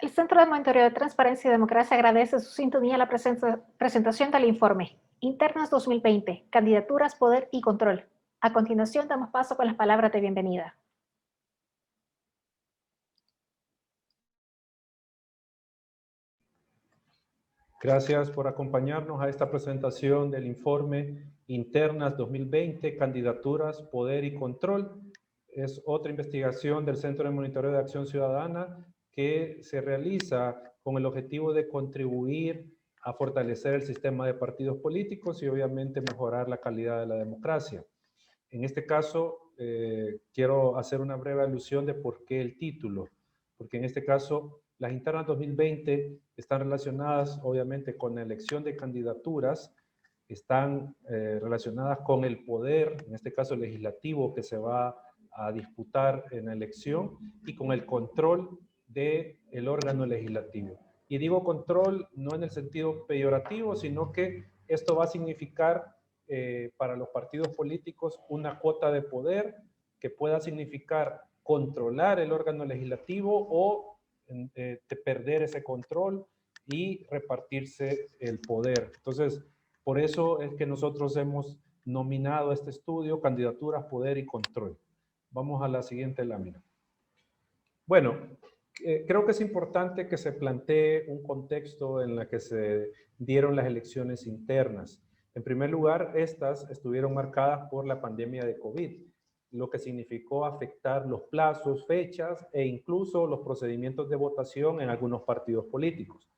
El Centro de Monitoreo de Transparencia y Democracia agradece su sintonía a la presentación del informe Internas 2020, Candidaturas, Poder y Control. A continuación, damos paso con las palabras de bienvenida. Gracias por acompañarnos a esta presentación del informe Internas 2020, Candidaturas, Poder y Control. Es otra investigación del Centro de Monitoreo de Acción Ciudadana que se realiza con el objetivo de contribuir a fortalecer el sistema de partidos políticos y obviamente mejorar la calidad de la democracia. En este caso, quiero hacer una breve alusión de por qué el título, porque en este caso las internas 2020 están relacionadas obviamente con la elección de candidaturas, están relacionadas con el poder, en este caso legislativo, que se va a disputar en la elección y con el control del órgano legislativo. Y digo control no en el sentido peyorativo, sino que esto va a significar para los partidos políticos una cuota de poder que pueda significar controlar el órgano legislativo o perder ese control y repartirse el poder. Entonces, por eso es que nosotros hemos nominado este estudio Candidaturas, Poder y Control. Vamos a la siguiente lámina. Bueno, creo que es importante que se plantee un contexto en el que se dieron las elecciones internas. En primer lugar, estas estuvieron marcadas por la pandemia de COVID, lo que significó afectar los plazos, fechas e incluso los procedimientos de votación en algunos partidos políticos.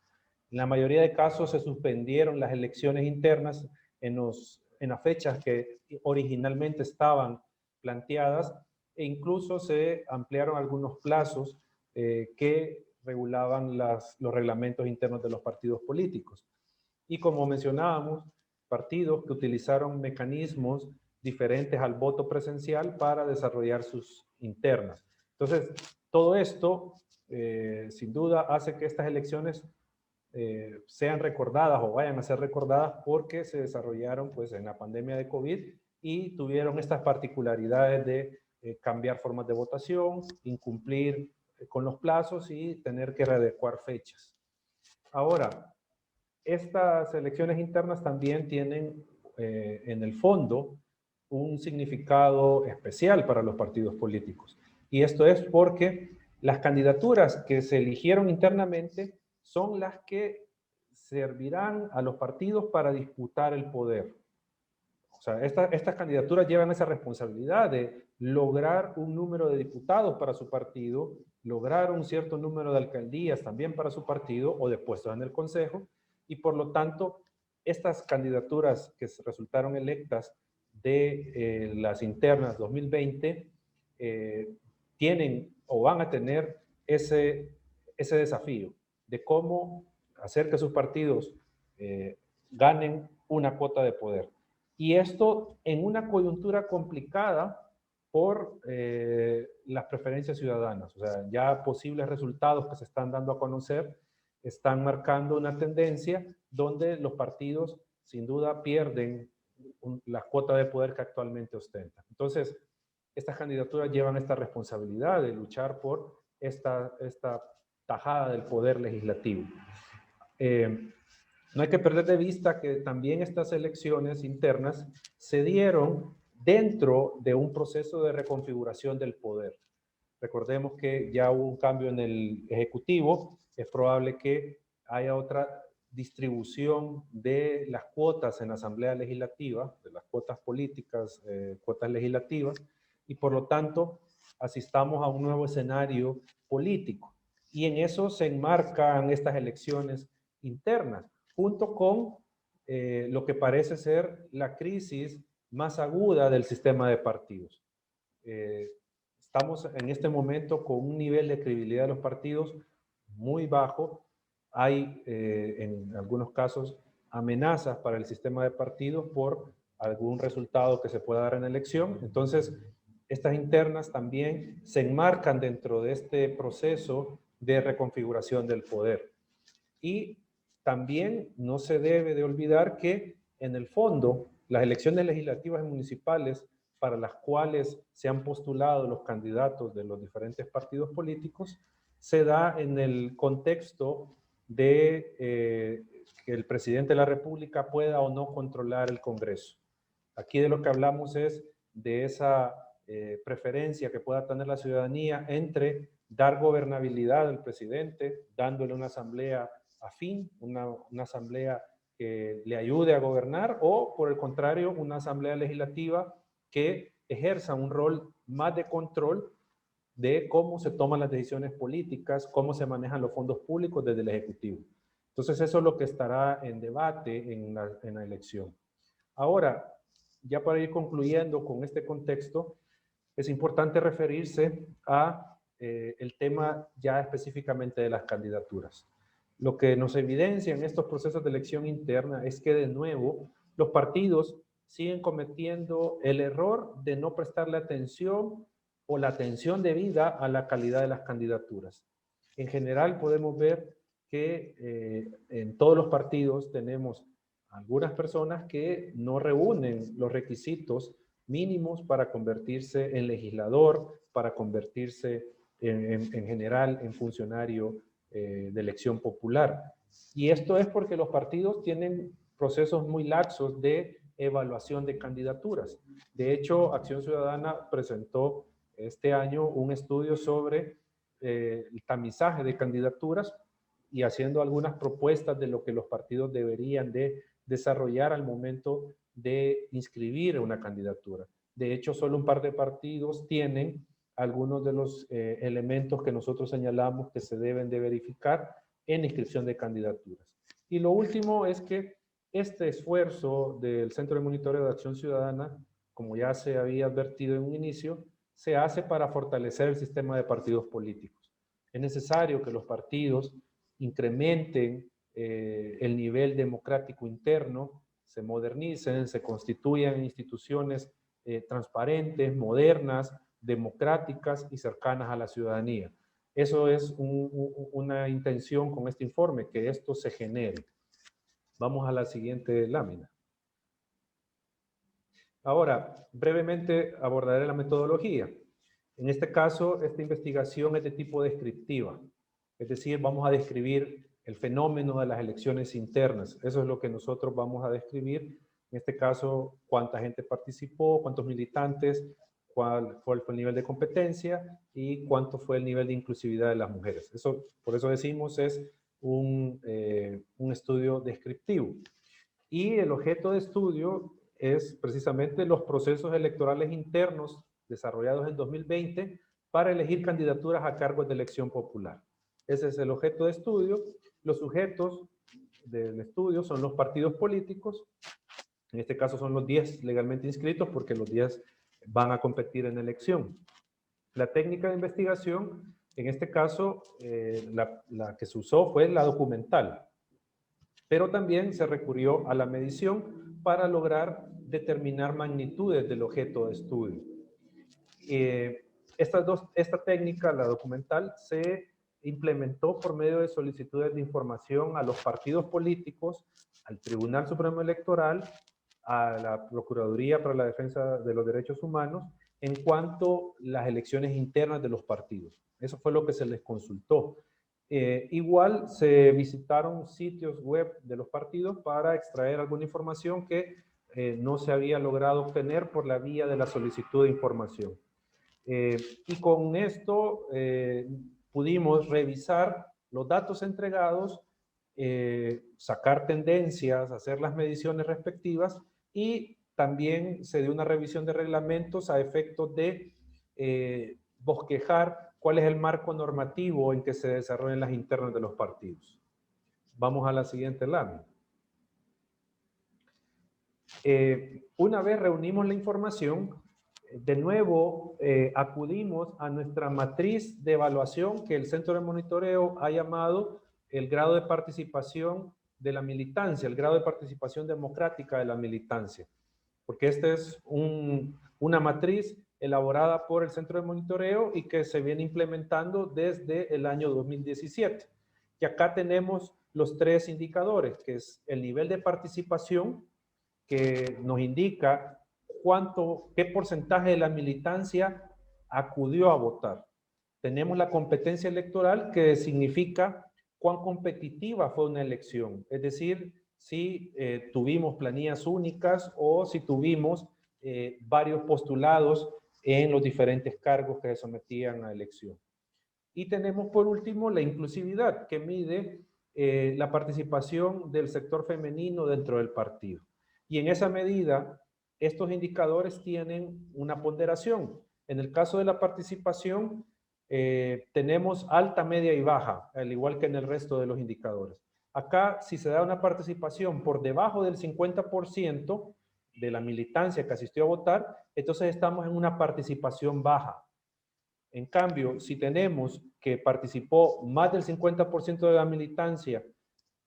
En la mayoría de casos se suspendieron las elecciones internas en las fechas que originalmente estaban planteadas e incluso se ampliaron algunos plazos que regulaban los reglamentos internos de los partidos políticos. Y como mencionábamos, partidos que utilizaron mecanismos diferentes al voto presencial para desarrollar sus internas. Entonces, todo esto, sin duda, hace que estas elecciones sean recordadas o vayan a ser recordadas porque se desarrollaron pues, en la pandemia de COVID y tuvieron estas particularidades de cambiar formas de votación, incumplir con los plazos y tener que readecuar fechas. Ahora, estas elecciones internas también tienen en el fondo un significado especial para los partidos políticos. Y esto es porque las candidaturas que se eligieron internamente son las que servirán a los partidos para disputar el poder. O sea, estas candidaturas llevan esa responsabilidad de lograr un número de diputados para su partido, lograr un cierto número de alcaldías también para su partido o de puestos en el consejo, y por lo tanto, estas candidaturas que resultaron electas de las internas 2020 tienen o van a tener ese desafío de cómo hacer que sus partidos ganen una cuota de poder. Y esto en una coyuntura complicada por las preferencias ciudadanas. O sea, ya posibles resultados que se están dando a conocer están marcando una tendencia donde los partidos sin duda pierden la cuota de poder que actualmente ostentan. Entonces, estas candidaturas llevan esta responsabilidad de luchar por esta tajada del poder legislativo. No hay que perder de vista que también estas elecciones internas se dieron dentro de un proceso de reconfiguración del poder. Recordemos que ya hubo un cambio en el Ejecutivo, es probable que haya otra distribución de las cuotas en la Asamblea Legislativa, de las cuotas políticas, cuotas legislativas, y por lo tanto asistamos a un nuevo escenario político. Y en eso se enmarcan estas elecciones internas, junto con lo que parece ser la crisis más aguda del sistema de partidos. Estamos en este momento con un nivel de credibilidad de los partidos muy bajo. Hay en algunos casos amenazas para el sistema de partidos por algún resultado que se pueda dar en la elección. Entonces, estas internas también se enmarcan dentro de este proceso de reconfiguración del poder. Y también no se debe de olvidar que en el fondo las elecciones legislativas y municipales para las cuales se han postulado los candidatos de los diferentes partidos políticos se da en el contexto de que el presidente de la República pueda o no controlar el Congreso. Aquí de lo que hablamos es de esa preferencia que pueda tener la ciudadanía entre dar gobernabilidad al presidente, dándole una asamblea afín, una asamblea que le ayude a gobernar, o por el contrario, una asamblea legislativa que ejerza un rol más de control de cómo se toman las decisiones políticas, cómo se manejan los fondos públicos desde el Ejecutivo. Entonces eso es lo que estará en debate en la elección. Ahora, ya para ir concluyendo con este contexto, es importante referirse a el tema ya específicamente de las candidaturas. Lo que nos evidencia en estos procesos de elección interna es que de nuevo los partidos siguen cometiendo el error de no prestarle atención o la atención debida a la calidad de las candidaturas. En general podemos ver que en todos los partidos tenemos algunas personas que no reúnen los requisitos mínimos para convertirse en legislador, para convertirse en general en funcionario de elección popular. Y esto es porque los partidos tienen procesos muy laxos de evaluación de candidaturas. De hecho, Acción Ciudadana presentó este año un estudio sobre el tamizaje de candidaturas y haciendo algunas propuestas de lo que los partidos deberían de desarrollar al momento de inscribir una candidatura. De hecho, solo un par de partidos tienen algunos de los elementos que nosotros señalamos que se deben de verificar en inscripción de candidaturas. Y lo último es que este esfuerzo del Centro de Monitoreo de Acción Ciudadana, como ya se había advertido en un inicio, se hace para fortalecer el sistema de partidos políticos. Es necesario que los partidos incrementen el nivel democrático interno, se modernicen, se constituyan instituciones transparentes, modernas, democráticas y cercanas a la ciudadanía. Eso es una intención con este informe, que esto se genere. Vamos a la siguiente lámina. Ahora, brevemente abordaré la metodología. En este caso, esta investigación es de tipo descriptiva. Es decir, vamos a describir el fenómeno de las elecciones internas. Eso es lo que nosotros vamos a describir. En este caso, cuánta gente participó, cuántos militantes, cuál fue el nivel de competencia y cuánto fue el nivel de inclusividad de las mujeres. Eso, por eso decimos, es un estudio descriptivo. Y el objeto de estudio es precisamente los procesos electorales internos desarrollados en 2020 para elegir candidaturas a cargos de elección popular. Ese es el objeto de estudio. Los sujetos del estudio son los partidos políticos. En este caso son los 10 legalmente inscritos porque los 10 van a competir en elección. La técnica de investigación, en este caso, la que se usó fue la documental, pero también se recurrió a la medición para lograr determinar magnitudes del objeto de estudio. Esta técnica, la documental, se implementó por medio de solicitudes de información a los partidos políticos, al Tribunal Supremo Electoral, a la Procuraduría para la Defensa de los Derechos Humanos, en cuanto a las elecciones internas de los partidos. Eso fue lo que se les consultó. Igual se visitaron sitios web de los partidos para extraer alguna información que no se había logrado obtener por la vía de la solicitud de información. Y con esto pudimos revisar los datos entregados, sacar tendencias, hacer las mediciones respectivas y también se dio una revisión de reglamentos a efectos de bosquejar cuál es el marco normativo en que se desarrollan las internas de los partidos. Vamos a la siguiente lámina. Una vez reunimos la información, de nuevo acudimos a nuestra matriz de evaluación que el Centro de Monitoreo ha llamado el grado de participación de la militancia, el grado de participación democrática de la militancia. Porque esta es una matriz elaborada por el Centro de Monitoreo y que se viene implementando desde el año 2017. Y acá tenemos los 3 indicadores, que es el nivel de participación, que nos indica qué porcentaje de la militancia acudió a votar. Tenemos la competencia electoral, que significa cuán competitiva fue una elección. Es decir, si tuvimos planillas únicas o si tuvimos varios postulados en los diferentes cargos que se sometían a elección. Y tenemos por último la inclusividad, que mide la participación del sector femenino dentro del partido. Y en esa medida, estos indicadores tienen una ponderación. En el caso de la participación, tenemos alta, media y baja, al igual que en el resto de los indicadores. Acá, si se da una participación por debajo del 50% de la militancia que asistió a votar, entonces estamos en una participación baja. En cambio, si tenemos que participó más del 50% de la militancia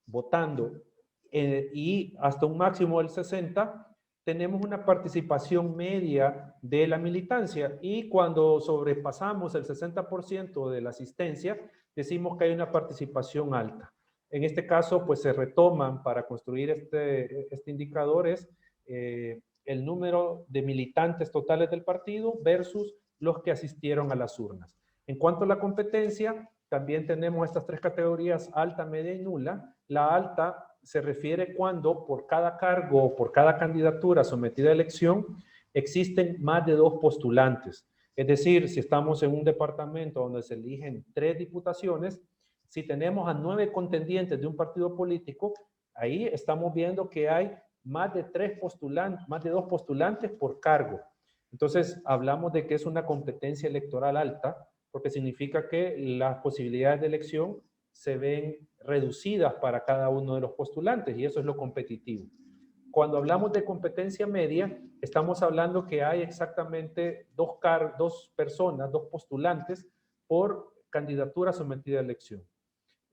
votando y hasta un máximo del 60%, tenemos una participación media de la militancia, y cuando sobrepasamos el 60% de la asistencia, decimos que hay una participación alta. En este caso, pues se retoman para construir este indicador el número de militantes totales del partido versus los que asistieron a las urnas. En cuanto a la competencia, también tenemos estas tres categorías: alta, media y nula. La alta se refiere cuando por cada cargo o por cada candidatura sometida a elección existen más de 2 postulantes. Es decir, si estamos en un departamento donde se eligen 3 diputaciones, si tenemos a 9 contendientes de un partido político, ahí estamos viendo que hay más de 3 postulantes, más de 2 postulantes por cargo. Entonces, hablamos de que es una competencia electoral alta, porque significa que las posibilidades de elección se ven reducidas para cada uno de los postulantes, y eso es lo competitivo. Cuando hablamos de competencia media, estamos hablando que hay exactamente dos personas, 2 postulantes por candidatura sometida a elección.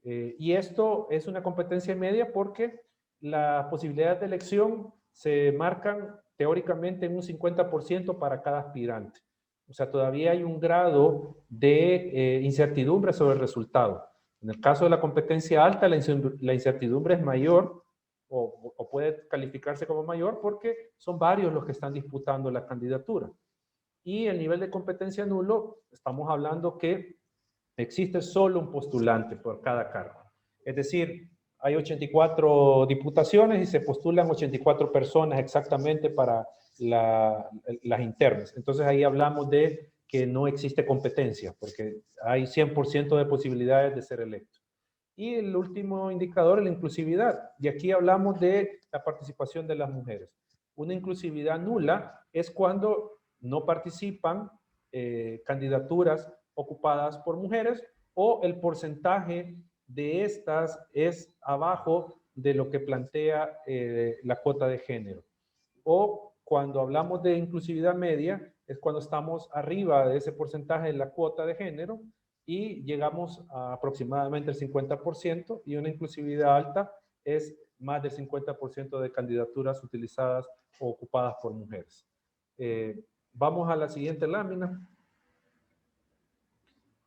Y esto es una competencia media porque las posibilidades de elección se marcan teóricamente en un 50% para cada aspirante. O sea, todavía hay un grado de incertidumbre sobre el resultado. En el caso de la competencia alta, la incertidumbre es mayor o puede calificarse como mayor porque son varios los que están disputando la candidatura. Y el nivel de competencia nulo, estamos hablando que existe solo un postulante por cada cargo. Es decir, hay 84 diputaciones y se postulan 84 personas exactamente para las internas. Entonces ahí hablamos de que no existe competencia, porque hay 100% de posibilidades de ser electo. Y el último indicador es la inclusividad. Y aquí hablamos de la participación de las mujeres. Una inclusividad nula es cuando no participan candidaturas ocupadas por mujeres, o el porcentaje de estas es abajo de lo que plantea la cuota de género. O cuando hablamos de inclusividad media, es cuando estamos arriba de ese porcentaje de la cuota de género y llegamos a aproximadamente el 50%, y una inclusividad alta es más del 50% de candidaturas utilizadas o ocupadas por mujeres. Vamos a la siguiente lámina.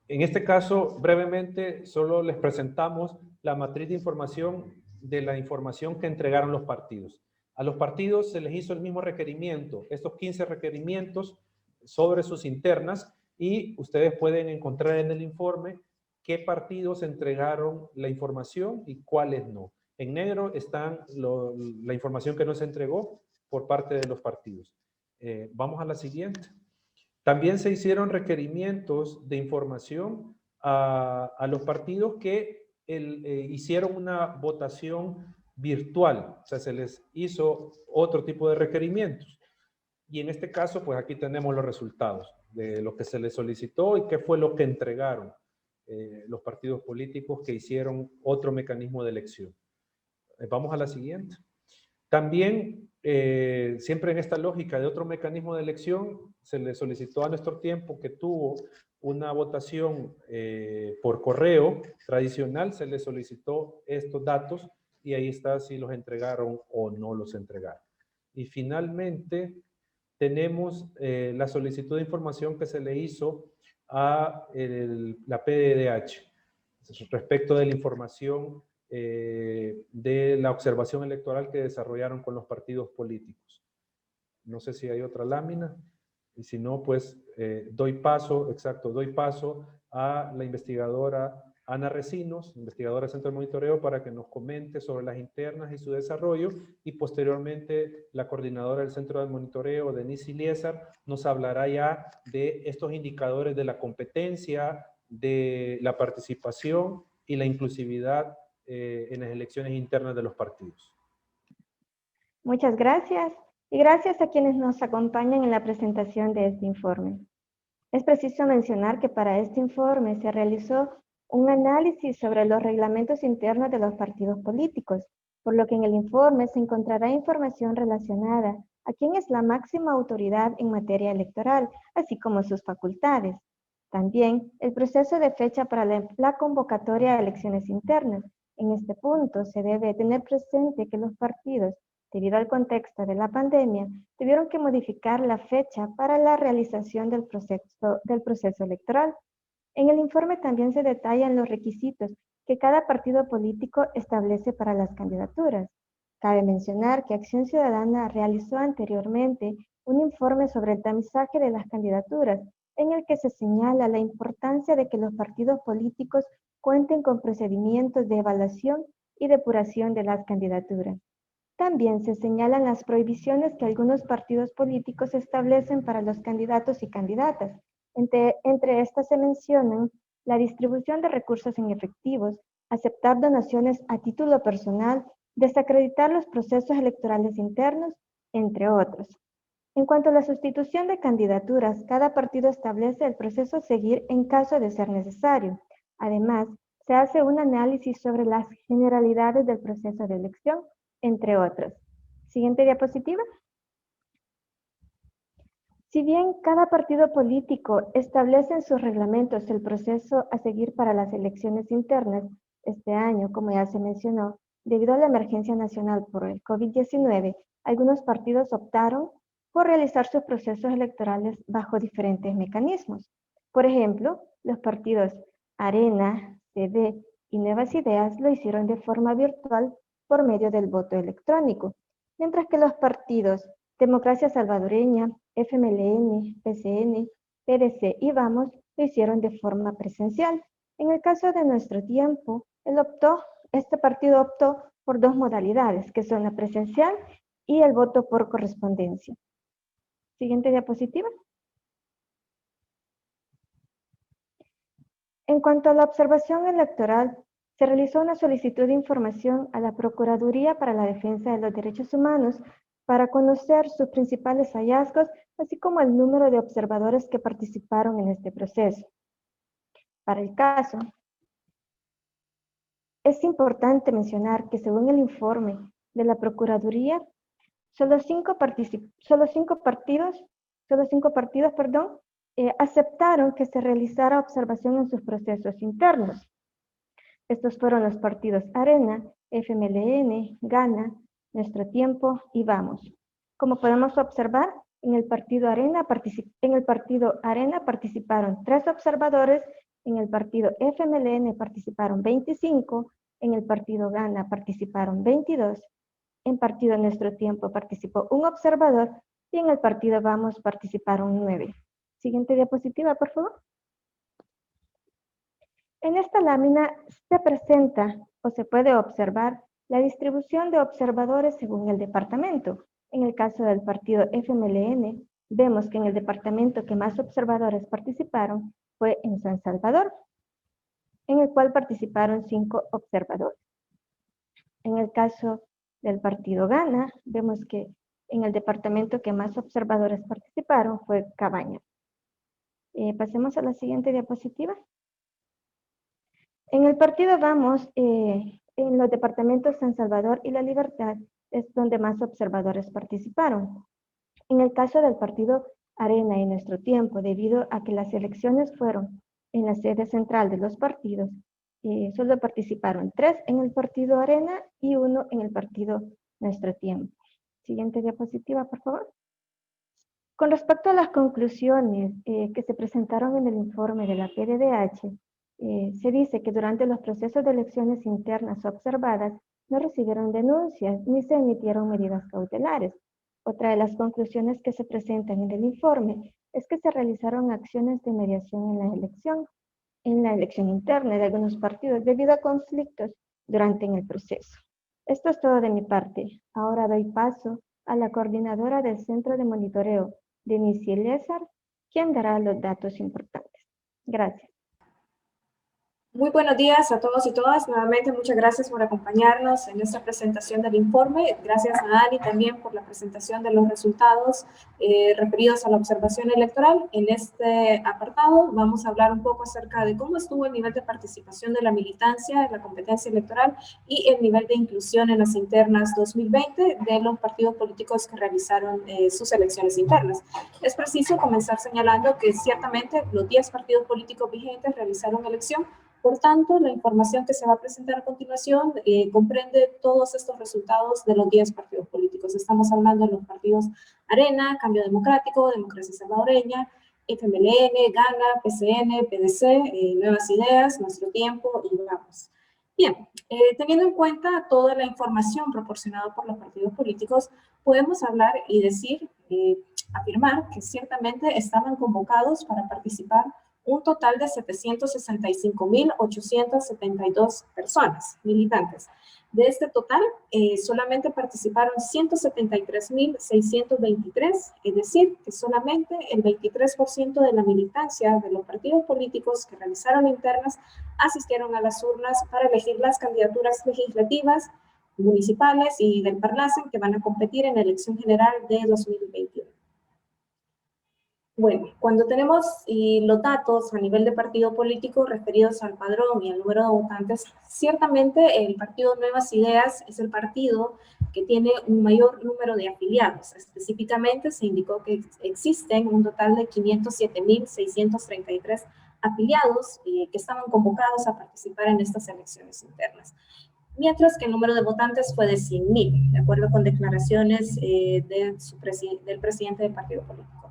En este caso, brevemente, solo les presentamos la matriz de información de la información que entregaron los partidos. A los partidos se les hizo el mismo requerimiento, estos 15 requerimientos sobre sus internas, y ustedes pueden encontrar en el informe qué partidos entregaron la información y cuáles no. En negro están la información que no se entregó por parte de los partidos. Vamos a la siguiente. También se hicieron requerimientos de información a los partidos que hicieron una votación virtual. O sea, se les hizo otro tipo de requerimientos. Y en este caso, pues aquí tenemos los resultados de lo que se les solicitó y qué fue lo que entregaron los partidos políticos que hicieron otro mecanismo de elección. Vamos a la siguiente. También, siempre en esta lógica de otro mecanismo de elección, se le solicitó a Nuestro Tiempo, que tuvo una votación por correo tradicional, se le solicitó estos datos, y ahí está si los entregaron o no los entregaron. Y finalmente tenemos la solicitud de información que se le hizo a la PDDH respecto de la información de la observación electoral que desarrollaron con los partidos políticos. No sé si hay otra lámina, y si no, pues doy paso a la investigadora Ana Recinos, investigadora del Centro de Monitoreo, para que nos comente sobre las internas y su desarrollo, y posteriormente la coordinadora del Centro de Monitoreo, Denise Iliesar, nos hablará ya de estos indicadores de la competencia, de la participación y la inclusividad en las elecciones internas de los partidos. Muchas gracias y gracias a quienes nos acompañan en la presentación de este informe. Es preciso mencionar que para este informe se realizó un análisis sobre los reglamentos internos de los partidos políticos, por lo que en el informe se encontrará información relacionada a quién es la máxima autoridad en materia electoral, así como sus facultades. También el proceso de fecha para la convocatoria de elecciones internas. En este punto se debe tener presente que los partidos, debido al contexto de la pandemia, tuvieron que modificar la fecha para la realización del proceso electoral. En el informe también se detallan los requisitos que cada partido político establece para las candidaturas. Cabe mencionar que Acción Ciudadana realizó anteriormente un informe sobre el tamizaje de las candidaturas, en el que se señala la importancia de que los partidos políticos cuenten con procedimientos de evaluación y depuración de las candidaturas. También se señalan las prohibiciones que algunos partidos políticos establecen para los candidatos y candidatas. Entre estas se mencionan la distribución de recursos en efectivos, aceptar donaciones a título personal, desacreditar los procesos electorales internos, entre otros. En cuanto a la sustitución de candidaturas, cada partido establece el proceso a seguir en caso de ser necesario. Además, se hace un análisis sobre las generalidades del proceso de elección, entre otros. Siguiente diapositiva. Si bien cada partido político establece en sus reglamentos el proceso a seguir para las elecciones internas, este año, como ya se mencionó, debido a la emergencia nacional por el COVID-19, algunos partidos optaron por realizar sus procesos electorales bajo diferentes mecanismos. Por ejemplo, los partidos Arena, CD y Nuevas Ideas lo hicieron de forma virtual por medio del voto electrónico, mientras que los partidos Democracia Salvadoreña, FMLN, PCN, PDC y Vamos lo hicieron de forma presencial. En el caso de Nuestro Tiempo, este partido optó por dos modalidades, que son la presencial y el voto por correspondencia. Siguiente diapositiva. En cuanto a la observación electoral, se realizó una solicitud de información a la Procuraduría para la Defensa de los Derechos Humanos para conocer sus principales hallazgos, así como el número de observadores que participaron en este proceso. Para el caso, es importante mencionar que según el informe de la Procuraduría, solo cinco partidos aceptaron que se realizara observación en sus procesos internos. Estos fueron los partidos Arena, FMLN, Gana, Nuestro Tiempo y Vamos. Como podemos observar, en el partido Arena participaron 3 observadores, en el partido FMLN participaron 25, en el partido Gana participaron 22, en partido Nuestro Tiempo participó un observador y en el partido Vamos participaron 9. Siguiente diapositiva, por favor. En esta lámina se presenta o se puede observar la distribución de observadores según el departamento. En el caso del partido FMLN, vemos que en el departamento que más observadores participaron fue en San Salvador, en el cual participaron 5 observadores. En el caso del partido Gana, vemos que en el departamento que más observadores participaron fue Cabañas. Pasemos a la siguiente diapositiva. En el partido Vamos, en los departamentos San Salvador y La Libertad, es donde más observadores participaron. En el caso del partido Arena y Nuestro Tiempo, debido a que las elecciones fueron en la sede central de los partidos, solo participaron 3 en el partido Arena y 1 en el partido Nuestro Tiempo. Siguiente diapositiva, por favor. Con respecto a las conclusiones que se presentaron en el informe de la PDDH, se dice que durante los procesos de elecciones internas observadas no recibieron denuncias ni se emitieron medidas cautelares. Otra de las conclusiones que se presentan en el informe es que se realizaron acciones de mediación en la elección. en la elección interna de algunos partidos debido a conflictos durante el proceso. Esto es todo de mi parte. Ahora doy paso a la coordinadora del Centro de Monitoreo, Denise Eliezer, quien dará los datos importantes. Gracias. Muy buenos días a todos y todas. Nuevamente, muchas gracias por acompañarnos en esta presentación del informe. Gracias a Dani también por la presentación de los resultados referidos a la observación electoral. En este apartado vamos a hablar un poco acerca de cómo estuvo el nivel de participación de la militancia en la competencia electoral y el nivel de inclusión en las internas 2020 de los partidos políticos que realizaron sus elecciones internas. Es preciso comenzar señalando que ciertamente los 10 partidos políticos vigentes realizaron elección. Por tanto, la información que se va a presentar a continuación comprende todos estos resultados de los 10 partidos políticos. Estamos hablando de los partidos Arena, Cambio Democrático, Democracia Salvadoreña, FMLN, GANA, PCN, PDC, Nuevas Ideas, Nuestro Tiempo y Vamos. Bien, teniendo en cuenta toda la información proporcionada por los partidos políticos, podemos hablar y decir, afirmar que ciertamente estaban convocados para participar un total de 765.872 personas, militantes. De este total, solamente participaron 173.623, es decir, que solamente el 23% de la militancia de los partidos políticos que realizaron internas asistieron a las urnas para elegir las candidaturas legislativas, municipales y del Parlacen que van a competir en la elección general de 2021. Bueno, cuando tenemos los datos a nivel de partido político referidos al padrón y al número de votantes, ciertamente el partido Nuevas Ideas es el partido que tiene un mayor número de afiliados. Específicamente se indicó que existen un total de 507.633 afiliados que estaban convocados a participar en estas elecciones internas, mientras que el número de votantes fue de 100.000, de acuerdo con declaraciones del presidente del partido político.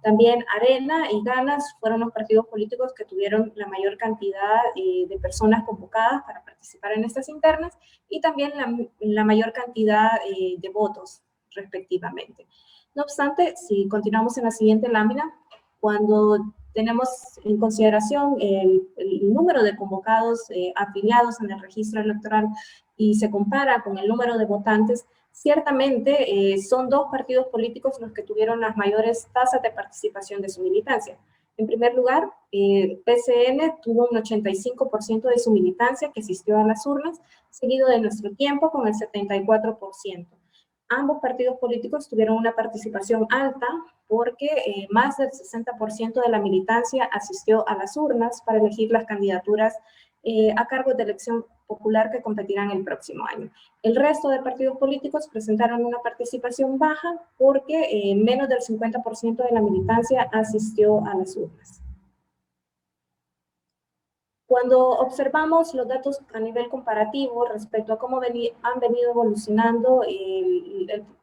También Arena y Ganas fueron los partidos políticos que tuvieron la mayor cantidad de personas convocadas para participar en estas internas y también la mayor cantidad de votos, respectivamente. No obstante, si continuamos en la siguiente lámina, cuando tenemos en consideración el número de convocados afiliados en el registro electoral y se compara con el número de votantes, ciertamente son dos partidos políticos los que tuvieron las mayores tasas de participación de su militancia. En primer lugar, PCN tuvo un 85% de su militancia que asistió a las urnas, seguido de Nuestro Tiempo con el 74%. Ambos partidos políticos tuvieron una participación alta porque más del 60% de la militancia asistió a las urnas para elegir las candidaturas a cargo de elección popular que competirán el próximo año. El resto de partidos políticos presentaron una participación baja porque menos del 50% de la militancia asistió a las urnas. Cuando observamos los datos a nivel comparativo respecto a cómo han venido evolucionando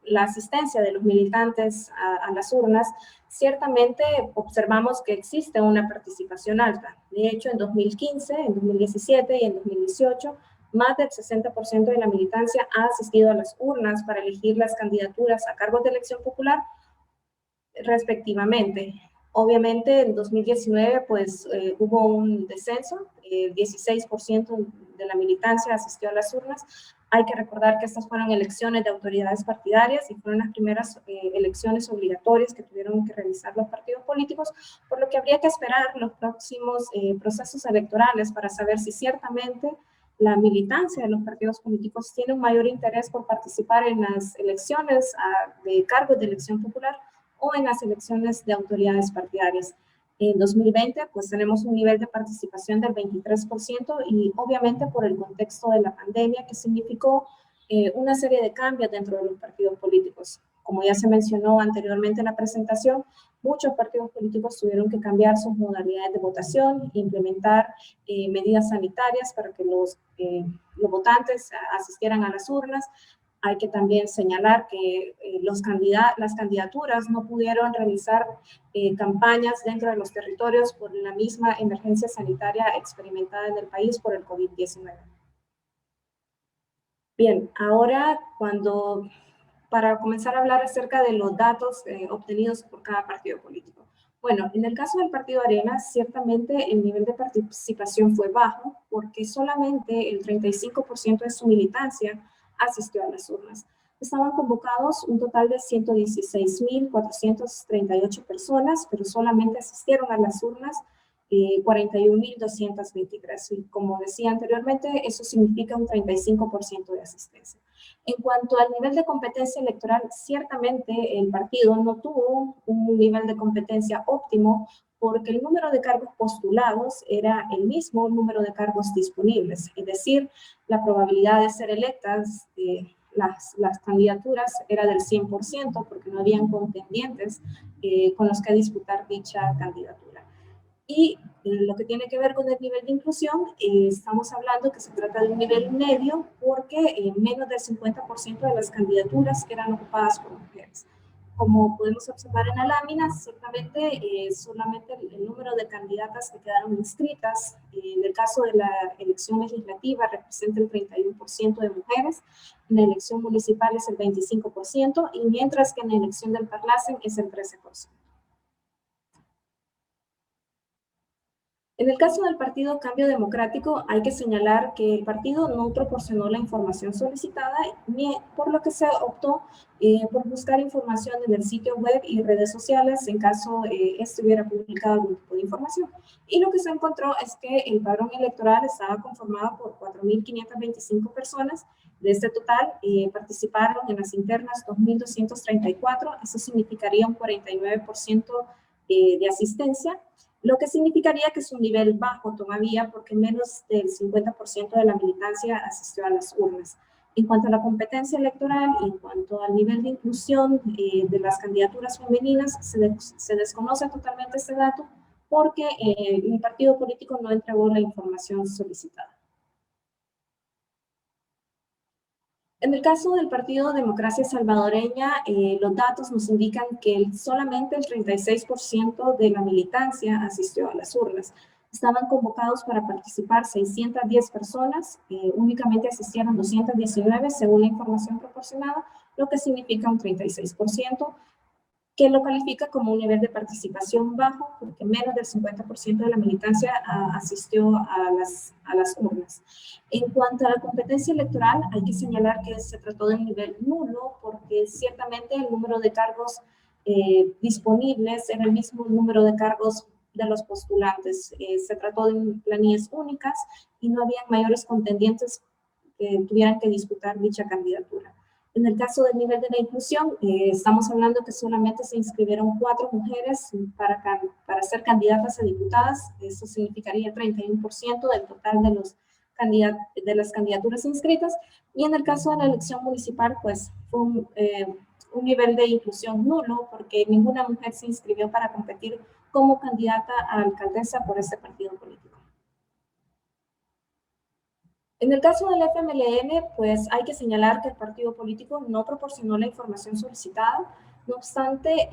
la asistencia de los militantes a las urnas, ciertamente observamos que existe una participación alta. De hecho, en 2015, en 2017 y en 2018, más del 60% de la militancia ha asistido a las urnas para elegir las candidaturas a cargos de elección popular, respectivamente. Obviamente en 2019 pues hubo un descenso, el 16% de la militancia asistió a las urnas. Hay que recordar que estas fueron elecciones de autoridades partidarias y fueron las primeras elecciones obligatorias que tuvieron que realizar los partidos políticos, por lo que habría que esperar los próximos procesos electorales para saber si ciertamente la militancia de los partidos políticos tiene un mayor interés por participar en las elecciones de cargos de elección popular o en las elecciones de autoridades partidarias. En 2020, pues tenemos un nivel de participación del 23% y obviamente por el contexto de la pandemia que significó una serie de cambios dentro de los partidos políticos. Como ya se mencionó anteriormente en la presentación, muchos partidos políticos tuvieron que cambiar sus modalidades de votación, implementar medidas sanitarias para que los votantes asistieran a las urnas. Hay que también señalar que las candidaturas no pudieron realizar campañas dentro de los territorios por la misma emergencia sanitaria experimentada en el país por el COVID-19. Bien, ahora para comenzar a hablar acerca de los datos obtenidos por cada partido político. Bueno, en el caso del Partido Arena, ciertamente el nivel de participación fue bajo porque solamente el 35% de su militancia asistió a las urnas. Estaban convocados un total de 116.438 personas, pero solamente asistieron a las urnas 41.223. Y como decía anteriormente, eso significa un 35% de asistencia. En cuanto al nivel de competencia electoral, ciertamente el partido no tuvo un nivel de competencia óptimo porque el número de cargos postulados era el mismo número de cargos disponibles, es decir, la probabilidad de ser electas las candidaturas era del 100% porque no habían contendientes con los que disputar dicha candidatura. Y lo que tiene que ver con el nivel de inclusión, estamos hablando que se trata de un nivel medio porque menos del 50% de las candidaturas eran ocupadas por mujeres. Como podemos observar en la lámina, ciertamente solamente el número de candidatas que quedaron inscritas, en el caso de la elección legislativa, representa el 31% de mujeres, en la elección municipal es el 25%, y mientras que en la elección del Parlacen es el 13%. En el caso del Partido Cambio Democrático, hay que señalar que el partido no proporcionó la información solicitada, por lo que se optó por buscar información en el sitio web y redes sociales en caso estuviera publicado algún tipo de información. Y lo que se encontró es que el padrón electoral estaba conformado por 4.525 personas. De este total, participaron en las internas 2.234, eso significaría un 49% de asistencia, lo que significaría que es un nivel bajo todavía porque menos del 50% de la militancia asistió a las urnas. En cuanto a la competencia electoral y en cuanto al nivel de inclusión de las candidaturas femeninas, se desconoce totalmente este dato porque el partido político no entregó la información solicitada. En el caso del Partido Democracia Salvadoreña, los datos nos indican que solamente el 36% de la militancia asistió a las urnas. Estaban convocados para participar 610 personas, únicamente asistieron 219 según la información proporcionada, lo que significa un 36%, que lo califica como un nivel de participación bajo, porque menos del 50% de la militancia asistió a las urnas. En cuanto a la competencia electoral, hay que señalar que se trató de un nivel nulo, porque ciertamente el número de cargos disponibles era el mismo número de cargos de los postulantes. Se trató de planillas únicas y no había mayores contendientes que tuvieran que disputar dicha candidatura. En el caso del nivel de la inclusión, estamos hablando que solamente se inscribieron 4 mujeres para ser candidatas a diputadas. Eso significaría el 31% del total de las candidaturas inscritas. Y en el caso de la elección municipal, pues fue un nivel de inclusión nulo porque ninguna mujer se inscribió para competir como candidata a alcaldesa por este partido político. En el caso del FMLN, pues hay que señalar que el partido político no proporcionó la información solicitada. No obstante,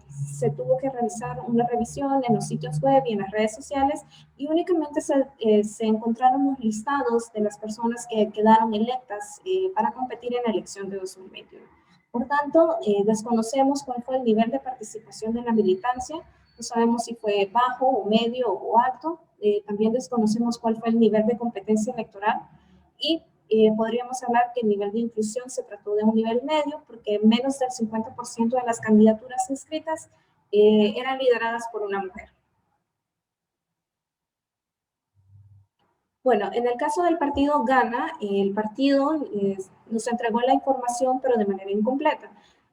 se tuvo que realizar una revisión en los sitios web y en las redes sociales y únicamente se encontraron los listados de las personas que quedaron electas para competir en la elección de 2021. Por tanto, desconocemos cuál fue el nivel de participación de la militancia. No sabemos si fue bajo o medio o alto. También desconocemos cuál fue el nivel de competencia electoral y podríamos hablar que el nivel de inclusión se trató de un nivel medio porque menos del 50% de las candidaturas inscritas eran lideradas por una mujer. Bueno, en el caso del partido Gana, el partido nos entregó la información pero de manera incompleta.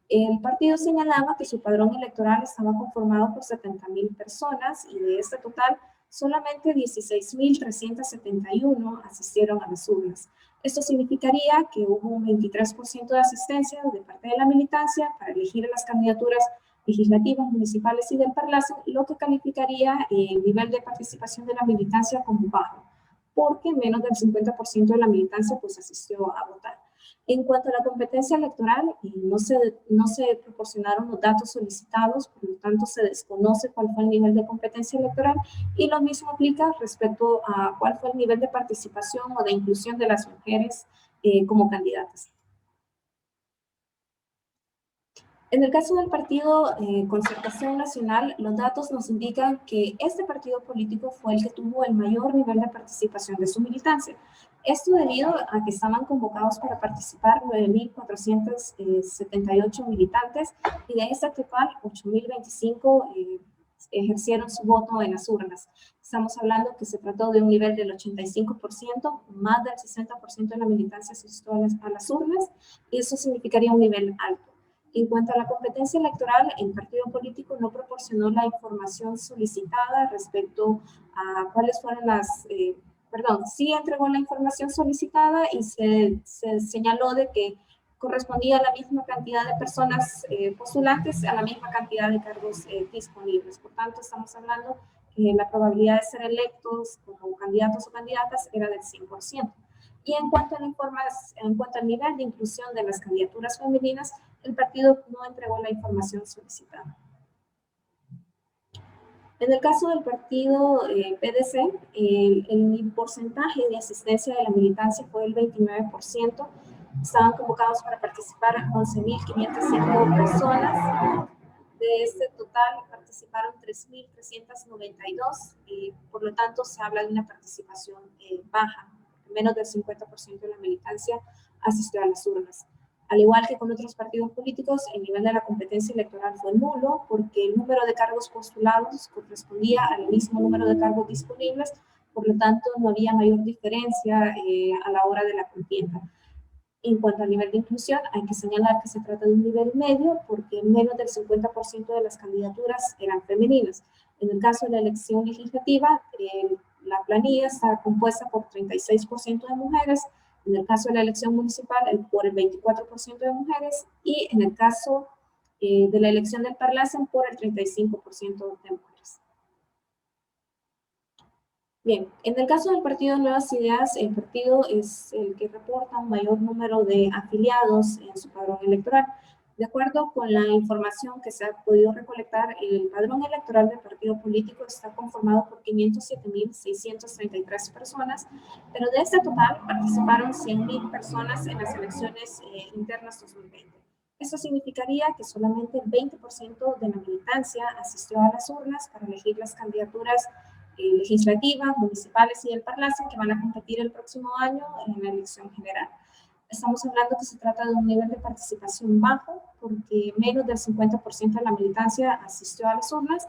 El partido señalaba que su padrón electoral estaba conformado por 70.000 personas y de este total solamente 16.371 asistieron a las urnas. Esto significaría que hubo un 23% de asistencia de parte de la militancia para elegir las candidaturas legislativas, municipales y del Parlacen, lo que calificaría el nivel de participación de la militancia como bajo, porque menos del 50% de la militancia pues asistió a votar. En cuanto a la competencia electoral, no se proporcionaron los datos solicitados, por lo tanto se desconoce cuál fue el nivel de competencia electoral y lo mismo aplica respecto a cuál fue el nivel de participación o de inclusión de las mujeres como candidatas. En el caso del partido Concertación Nacional, los datos nos indican que este partido político fue el que tuvo el mayor nivel de participación de su militancia. Esto debido a que estaban convocados para participar 9.478 militantes y de esta total 8.025 ejercieron su voto en las urnas. Estamos hablando que se trató de un nivel del 85%, más del 60% de la militancia asistió a las urnas y eso significaría un nivel alto. En cuanto a la competencia electoral, el partido político no proporcionó la información solicitada respecto a cuáles fueron las, sí entregó la información solicitada y se señaló de que correspondía a la misma cantidad de personas postulantes a la misma cantidad de cargos disponibles. Por tanto, estamos hablando que la probabilidad de ser electos como candidatos o candidatas era del 100%. Y en cuanto al nivel de inclusión de las candidaturas femeninas, el partido no entregó la información solicitada. En el caso del partido PDC, el porcentaje de asistencia de la militancia fue del 29%. Estaban convocados para participar 11.505 personas. De este total participaron 3.392 y por lo tanto se habla de una participación baja. Menos del 50% de la militancia asistió a las urnas. Al igual que con otros partidos políticos, el nivel de la competencia electoral fue nulo porque el número de cargos postulados correspondía al mismo número de cargos disponibles, por lo tanto no había mayor diferencia a la hora de la contienda. En cuanto al nivel de inclusión, hay que señalar que se trata de un nivel medio porque menos del 50% de las candidaturas eran femeninas. En el caso de la elección legislativa, la planilla está compuesta por 36% de mujeres, en el caso de la elección municipal por el 24% de mujeres y en el caso de la elección del Parlacen por el 35% de mujeres. Bien, en el caso del partido Nuevas Ideas, el partido es el que reporta un mayor número de afiliados en su padrón electoral. De acuerdo con la información que se ha podido recolectar, el padrón electoral del partido político está conformado por 507.633 personas, pero de este total participaron 100.000 personas en las elecciones internas 2020. Eso significaría que solamente el 20% de la militancia asistió a las urnas para elegir las candidaturas legislativas, municipales y del Parlacen que van a competir el próximo año en la elección general. Estamos hablando que se trata de un nivel de participación bajo porque menos del 50% de la militancia asistió a las urnas,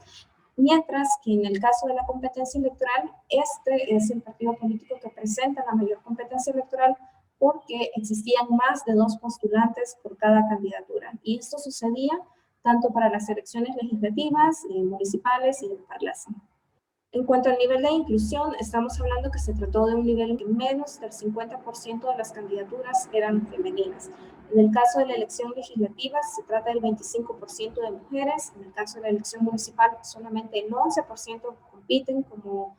mientras que en el caso de la competencia electoral, este es el partido político que presenta la mayor competencia electoral porque existían más de 2 postulantes por cada candidatura. Y esto sucedía tanto para las elecciones legislativas, municipales y del Parlacen. En cuanto al nivel de inclusión, estamos hablando que se trató de un nivel que menos del 50% de las candidaturas eran femeninas. En el caso de la elección legislativa, se trata del 25% de mujeres. En el caso de la elección municipal, solamente el 11% compiten como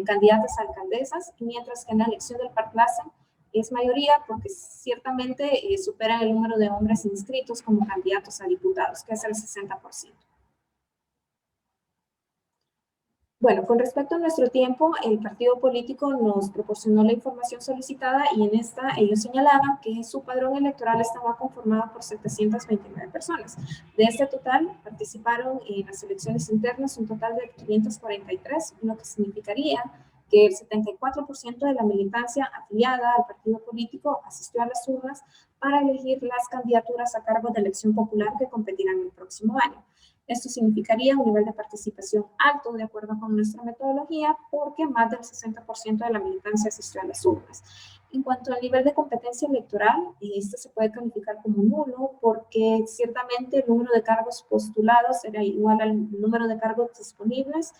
candidatas a alcaldesas, mientras que en la elección del Parlacen es mayoría porque ciertamente superan el número de hombres inscritos como candidatos a diputados, que es el 60%. Bueno, con respecto a nuestro tiempo, el partido político nos proporcionó la información solicitada y en esta ellos señalaban que su padrón electoral estaba conformado por 729 personas. De este total, participaron en las elecciones internas un total de 543, lo que significaría que el 74% de la militancia afiliada al partido político asistió a las urnas para elegir las candidaturas a cargo de elección popular que competirán el próximo año. Esto significaría un nivel de participación alto de acuerdo con nuestra metodología porque más del 60% de la militancia asistió a las urnas. En cuanto al nivel de competencia electoral, este se puede calificar como nulo porque ciertamente el número de cargos postulados era igual al número de cargos disponibles,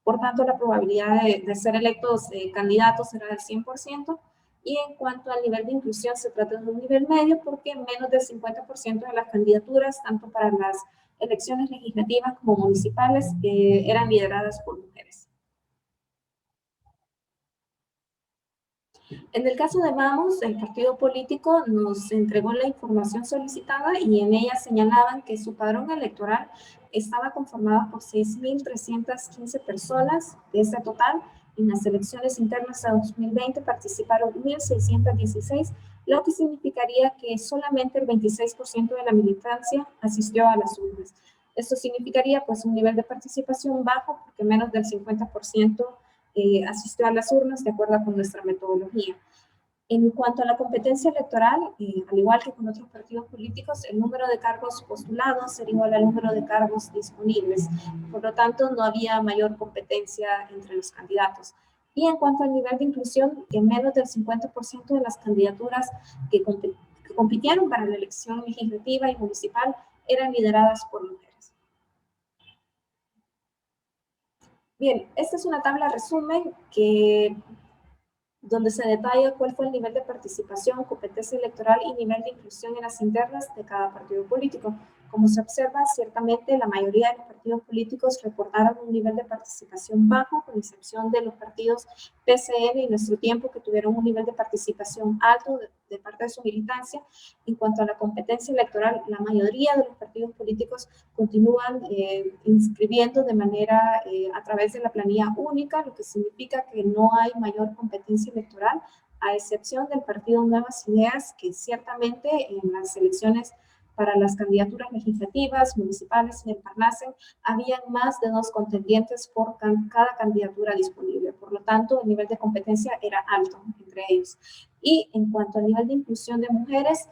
por tanto la probabilidad de ser electos candidatos era del 100%. Y en cuanto al nivel de inclusión, se trata de un nivel medio porque menos del 50% de las candidaturas, tanto para las elecciones legislativas como municipales, eran lideradas por mujeres. En el caso de Vamos, el partido político nos entregó la información solicitada y en ella señalaban que su padrón electoral estaba conformada por 6.315 personas. De este total, en las elecciones internas de 2020 participaron 1.616, lo que significaría que solamente el 26% de la militancia asistió a las urnas. Esto significaría pues un nivel de participación bajo, porque menos del 50% asistió a las urnas de acuerdo con nuestra metodología. En cuanto a la competencia electoral, al igual que con otros partidos políticos, el número de cargos postulados era igual al número de cargos disponibles. Por lo tanto, no había mayor competencia entre los candidatos. Y en cuanto al nivel de inclusión, que menos del 50% de las candidaturas que compitieron para la elección legislativa y municipal eran lideradas por mujeres. Bien, esta es una tabla resumen donde se detalla cuál fue el nivel de participación, competencia electoral y nivel de inclusión en las internas de cada partido político. Como se observa, ciertamente la mayoría de los partidos políticos reportaron un nivel de participación bajo, con excepción de los partidos PCN y Nuestro Tiempo, que tuvieron un nivel de participación alto de parte de su militancia. En cuanto a la competencia electoral, la mayoría de los partidos políticos continúan inscribiendo de manera a través de la planilla única, lo que significa que no hay mayor competencia electoral, a excepción del partido Nuevas Ideas, que ciertamente en las elecciones para las candidaturas legislativas, municipales y del Parnasen, habían más de 2 contendientes por cada candidatura disponible. Por lo tanto, el nivel de competencia era alto entre ellos. Y en cuanto al nivel de inclusión de mujeres,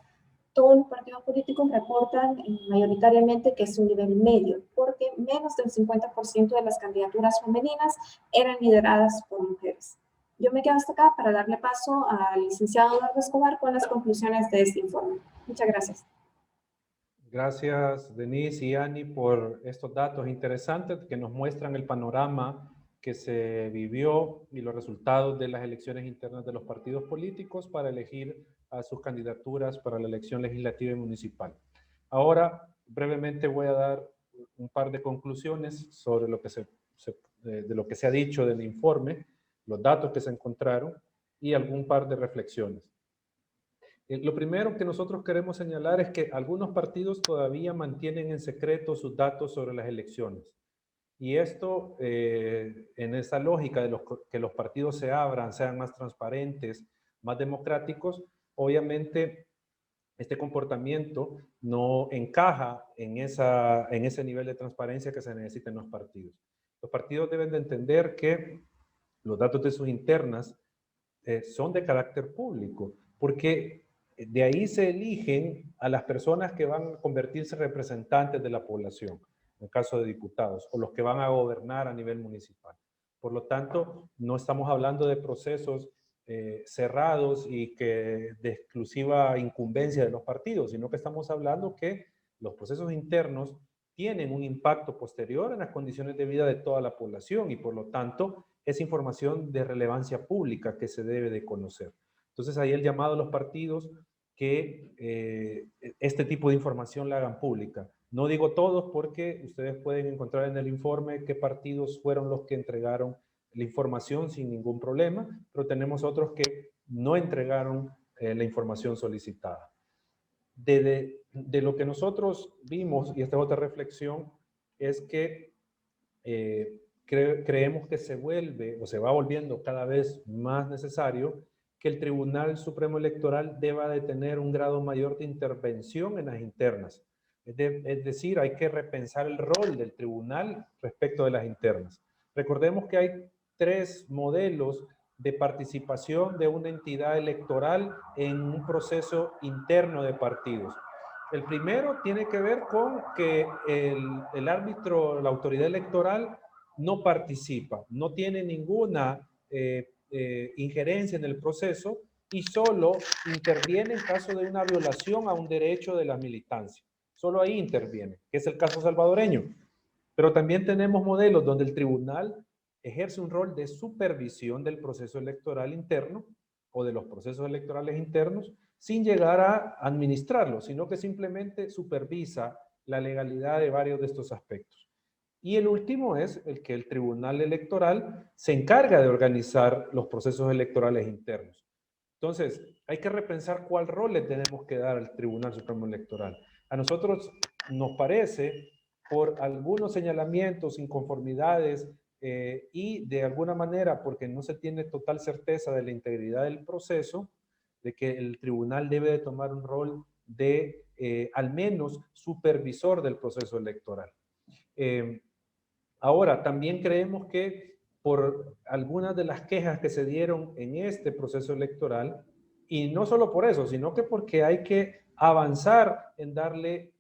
todos los partidos políticos reportan mayoritariamente que es un nivel medio, porque menos del 50% de las candidaturas femeninas eran lideradas por mujeres. Yo me quedo hasta acá para darle paso al licenciado Eduardo Escobar con las conclusiones de este informe. Muchas gracias. Gracias, Denise y Ani, por estos datos interesantes que nos muestran el panorama que se vivió y los resultados de las elecciones internas de los partidos políticos para elegir a sus candidaturas para la elección legislativa y municipal. Ahora, brevemente voy a dar un par de conclusiones sobre lo que de lo que se ha dicho del informe, los datos que se encontraron y algún par de reflexiones. Lo primero que nosotros queremos señalar es que algunos partidos todavía mantienen en secreto sus datos sobre las elecciones. Y esto, en esa lógica de que los partidos se abran, sean más transparentes, más democráticos, obviamente este comportamiento no encaja en ese nivel de transparencia que se necesita en los partidos. Los partidos deben de entender que los datos de sus internas son de carácter público, porque de ahí se eligen a las personas que van a convertirse en representantes de la población, en el caso de diputados, o los que van a gobernar a nivel municipal. Por lo tanto, no estamos hablando de procesos cerrados y que de exclusiva incumbencia de los partidos, sino que estamos hablando que los procesos internos tienen un impacto posterior en las condiciones de vida de toda la población y por lo tanto es información de relevancia pública que se debe de conocer. Entonces ahí el llamado a los partidos que este tipo de información la hagan pública. No digo todos porque ustedes pueden encontrar en el informe qué partidos fueron los que entregaron la información sin ningún problema, pero tenemos otros que no entregaron la información solicitada. De lo que nosotros vimos, y esta es otra reflexión, es que creemos que se vuelve o se va volviendo cada vez más necesario que el Tribunal Supremo Electoral deba de tener un grado mayor de intervención en las internas. Es decir, hay que repensar el rol del tribunal respecto de las internas. Recordemos que hay 3 modelos de participación de una entidad electoral en un proceso interno de partidos. El primero tiene que ver con que el árbitro, la autoridad electoral, no participa, no tiene ninguna injerencia en el proceso y solo interviene en caso de una violación a un derecho de la militancia. Solo ahí interviene, que es el caso salvadoreño. Pero también tenemos modelos donde el tribunal ejerce un rol de supervisión del proceso electoral interno o de los procesos electorales internos sin llegar a administrarlo, sino que simplemente supervisa la legalidad de varios de estos aspectos. Y el último es el que el Tribunal Electoral se encarga de organizar los procesos electorales internos. Entonces, hay que repensar cuál rol le tenemos que dar al Tribunal Supremo Electoral. A nosotros nos parece por algunos señalamientos, inconformidades y de alguna manera, porque no se tiene total certeza de la integridad del proceso, de que el tribunal debe de tomar un rol de al menos supervisor del proceso electoral. Ahora, también creemos que por algunas de las quejas que se dieron en este proceso electoral, y no solo por eso, sino que porque hay que avanzar en darle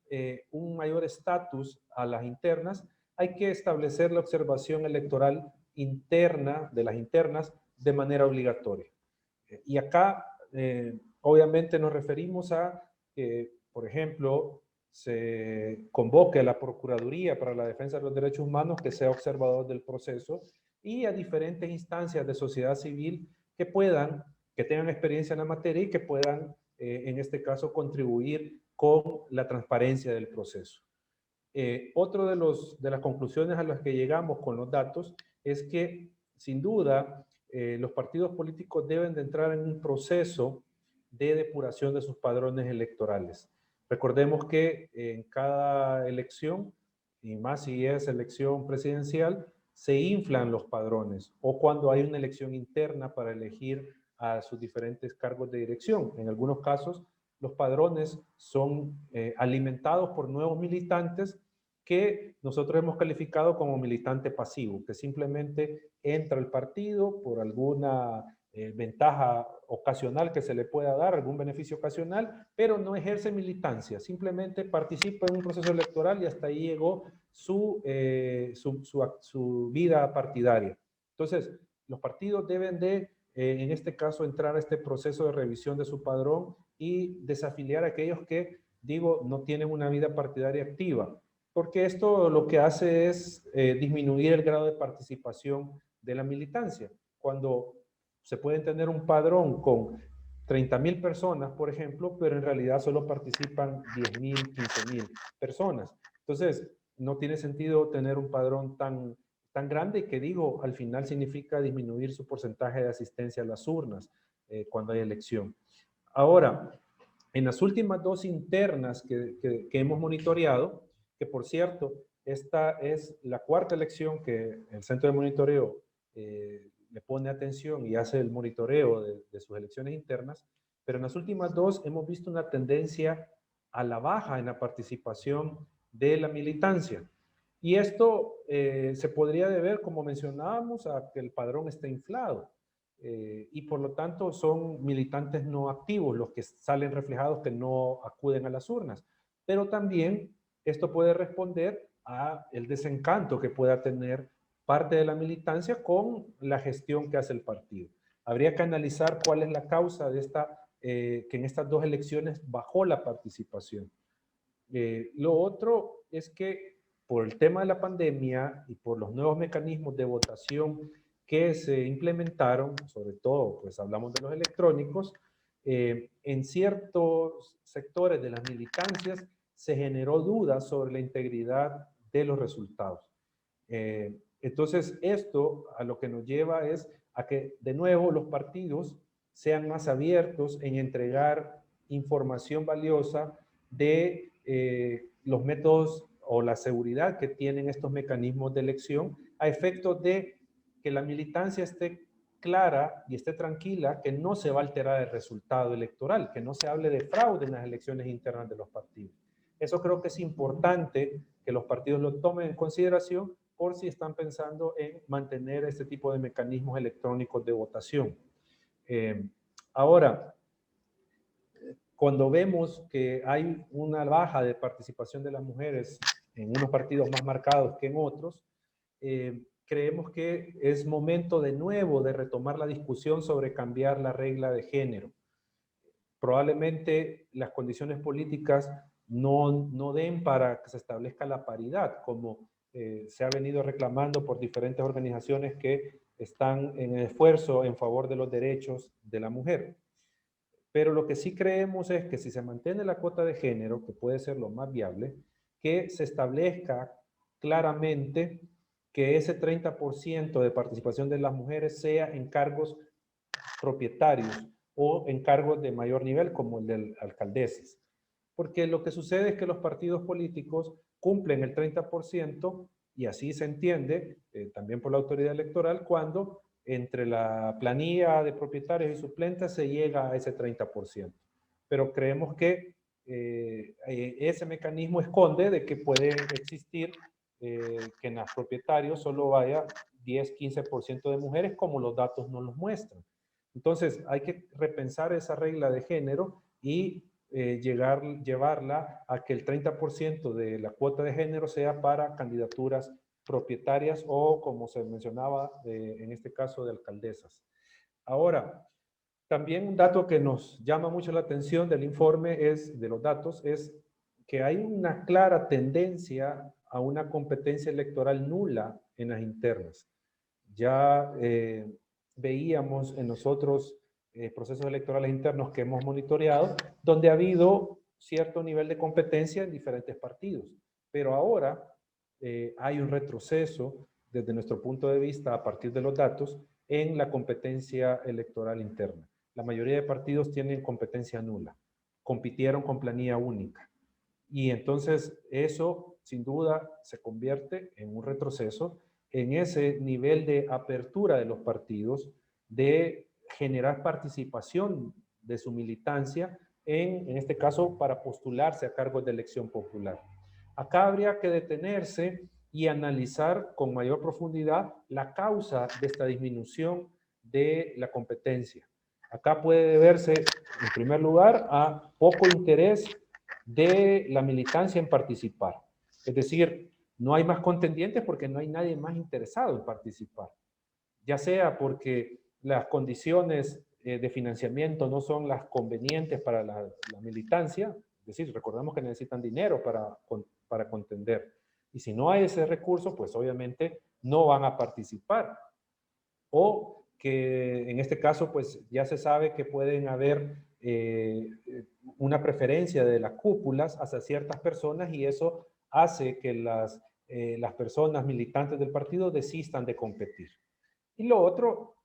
un mayor estatus a las internas, hay que establecer la observación electoral interna, de las internas, de manera obligatoria. Y acá, obviamente, nos referimos a que, por ejemplo, se convoque a la Procuraduría para la Defensa de los Derechos Humanos que sea observador del proceso y a diferentes instancias de sociedad civil que puedan, que tengan experiencia en la materia y que puedan, en este caso, contribuir con la transparencia del proceso. Otro de las conclusiones a las que llegamos con los datos es que, sin duda, los partidos políticos deben de entrar en un proceso de depuración de sus padrones electorales. Recordemos que en cada elección, y más si es elección presidencial, se inflan los padrones, o cuando hay una elección interna para elegir a sus diferentes cargos de dirección. En algunos casos, los padrones son alimentados por nuevos militantes que nosotros hemos calificado como militante pasivo, que simplemente entra al partido por alguna ventaja ocasional que se le pueda dar, algún beneficio ocasional, pero no ejerce militancia, simplemente participa en un proceso electoral y hasta ahí llegó su vida partidaria. Entonces, los partidos deben de, en este caso, entrar a este proceso de revisión de su padrón y desafiliar a aquellos que, digo, no tienen una vida partidaria activa, porque esto lo que hace es disminuir el grado de participación de la militancia. Cuando se puede tener un padrón con 30,000 personas, por ejemplo, pero en realidad solo participan 10,000, 15,000 personas. Entonces, no tiene sentido tener un padrón tan grande que, digo, al final significa disminuir su porcentaje de asistencia a las urnas cuando hay elección. Ahora, en las últimas dos internas que hemos monitoreado, que por cierto, esta es la cuarta elección que el Centro de Monitoreo le pone atención y hace el monitoreo de sus elecciones internas, pero en las últimas dos hemos visto una tendencia a la baja en la participación de la militancia. Y esto se podría deber, como mencionábamos, a que el padrón está inflado. Y por lo tanto son militantes no activos los que salen reflejados que no acuden a las urnas. Pero también esto puede responder a el desencanto que pueda tener parte de la militancia con la gestión que hace el partido. Habría que analizar cuál es la causa de que en estas dos elecciones bajó la participación. Lo otro es que por el tema de la pandemia y por los nuevos mecanismos de votación que se implementaron, sobre todo, pues hablamos de los electrónicos, en ciertos sectores de las militancias se generó dudas sobre la integridad de los resultados. Entonces, esto a lo que nos lleva es a que, de nuevo, los partidos sean más abiertos en entregar información valiosa de los métodos o la seguridad que tienen estos mecanismos de elección a efectos de que la militancia esté clara y esté tranquila que no se va a alterar el resultado electoral, que no se hable de fraude en las elecciones internas de los partidos. Eso creo que es importante que los partidos lo tomen en consideración por si están pensando en mantener este tipo de mecanismos electrónicos de votación. Ahora, cuando vemos que hay una baja de participación de las mujeres en unos partidos más marcados que en otros, creemos que es momento de nuevo de retomar la discusión sobre cambiar la regla de género. Probablemente las condiciones políticas no den para que se establezca la paridad, como se ha venido reclamando por diferentes organizaciones que están en el esfuerzo en favor de los derechos de la mujer. Pero lo que sí creemos es que si se mantiene la cuota de género, que puede ser lo más viable, que se establezca claramente que ese 30% de participación de las mujeres sea en cargos propietarios o en cargos de mayor nivel como el de alcaldesas. Porque lo que sucede es que los partidos políticos cumplen el 30%, y así se entiende también por la autoridad electoral, cuando entre la planilla de propietarios y suplentes se llega a ese 30%. Pero creemos que ese mecanismo esconde de que puede existir que en los propietarios solo vaya 10-15% de mujeres, como los datos no los muestran. Entonces, hay que repensar esa regla de género y llevarla a que el 30% de la cuota de género sea para candidaturas propietarias o, como se mencionaba, en este caso, de alcaldesas. Ahora, también un dato que nos llama mucho la atención del informe de los datos es que hay una clara tendencia a una competencia electoral nula en las internas. Ya veíamos en nosotros procesos electorales internos que hemos monitoreado, donde ha habido cierto nivel de competencia en diferentes partidos. Pero ahora hay un retroceso desde nuestro punto de vista, a partir de los datos, en la competencia electoral interna. La mayoría de partidos tienen competencia nula, compitieron con planilla única. Y entonces eso, sin duda, se convierte en un retroceso en ese nivel de apertura de los partidos, de generar participación de su militancia, en este caso, para postularse a cargos de elección popular. Acá habría que detenerse y analizar con mayor profundidad la causa de esta disminución de la competencia. Acá puede deberse, en primer lugar, a poco interés de la militancia en participar. Es decir, no hay más contendientes porque no hay nadie más interesado en participar. Ya sea porque las condiciones de financiamiento no son las convenientes para la militancia, es decir, recordemos que necesitan dinero para contender. Y si no hay ese recurso, pues obviamente no van a participar. O que en este caso, pues ya se sabe que pueden haber una preferencia de las cúpulas hacia ciertas personas, y eso hace que las personas militantes del partido desistan de competir. Y lo otro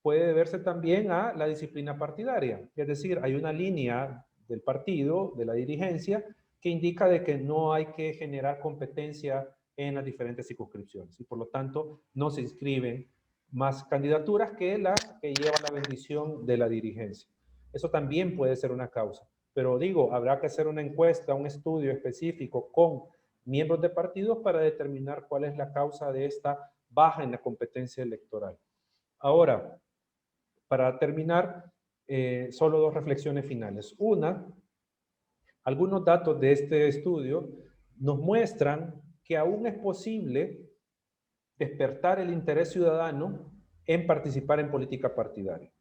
puede deberse también a la disciplina partidaria. Es decir, hay una línea del partido, de la dirigencia, que indica de que no hay que generar competencia en las diferentes circunscripciones. Y por lo tanto, no se inscriben más candidaturas que las que llevan la bendición de la dirigencia. Eso también puede ser una causa. Pero digo, habrá que hacer una encuesta, un estudio específico con miembros de partidos para determinar cuál es la causa de esta baja en la competencia electoral. Ahora, para terminar, solo dos reflexiones finales. Una, algunos datos de este estudio nos muestran que aún es posible despertar el interés ciudadano en participar en política partidaria.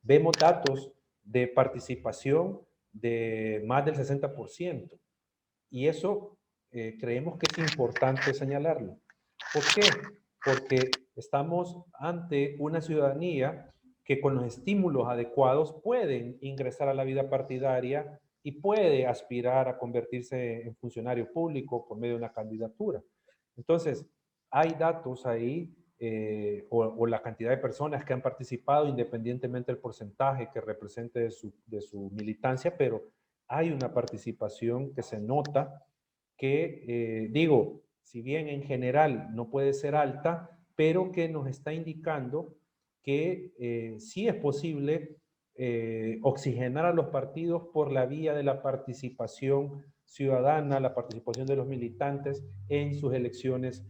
Vemos datos de participación de más del 60%, y eso creemos que es importante señalarlo. ¿Por qué? Porque estamos ante una ciudadanía que con los estímulos adecuados pueden ingresar a la vida partidaria y puede aspirar a convertirse en funcionario público por medio de una candidatura. Entonces, hay datos ahí, o la cantidad de personas que han participado, independientemente del porcentaje que represente de su militancia, pero hay una participación que se nota que, digo, si bien en general no puede ser alta, pero que nos está indicando que sí es posible oxigenar a los partidos por la vía de la participación ciudadana, la participación de los militantes en sus elecciones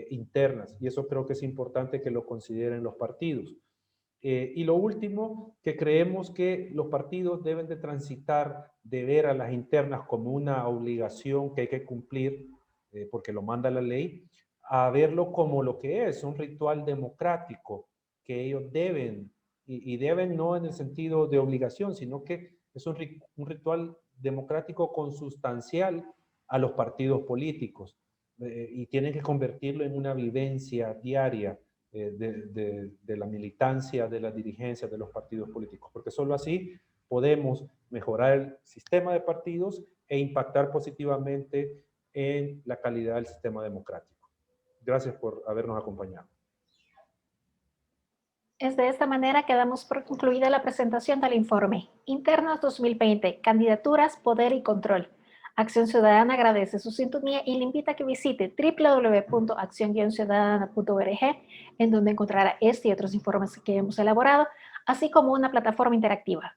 internas. Y eso creo que es importante que lo consideren los partidos. Y lo último, que creemos que los partidos deben de transitar de ver a las internas como una obligación que hay que cumplir, porque lo manda la ley, a verlo como lo que es, un ritual democrático que ellos deben, y deben no en el sentido de obligación, sino que es un ritual democrático consustancial a los partidos políticos, y tienen que convertirlo en una vivencia diaria de la militancia, de la dirigencia de los partidos políticos, porque solo así podemos mejorar el sistema de partidos e impactar positivamente en la calidad del sistema democrático. Gracias por habernos acompañado. Es de esta manera que damos por concluida la presentación del informe Internas 2020, Candidaturas, Poder y Control, Acción Ciudadana agradece su sintonía y le invita a que visite www.accion-ciudadana.org, en donde encontrará este y otros informes que hemos elaborado, así como una plataforma interactiva.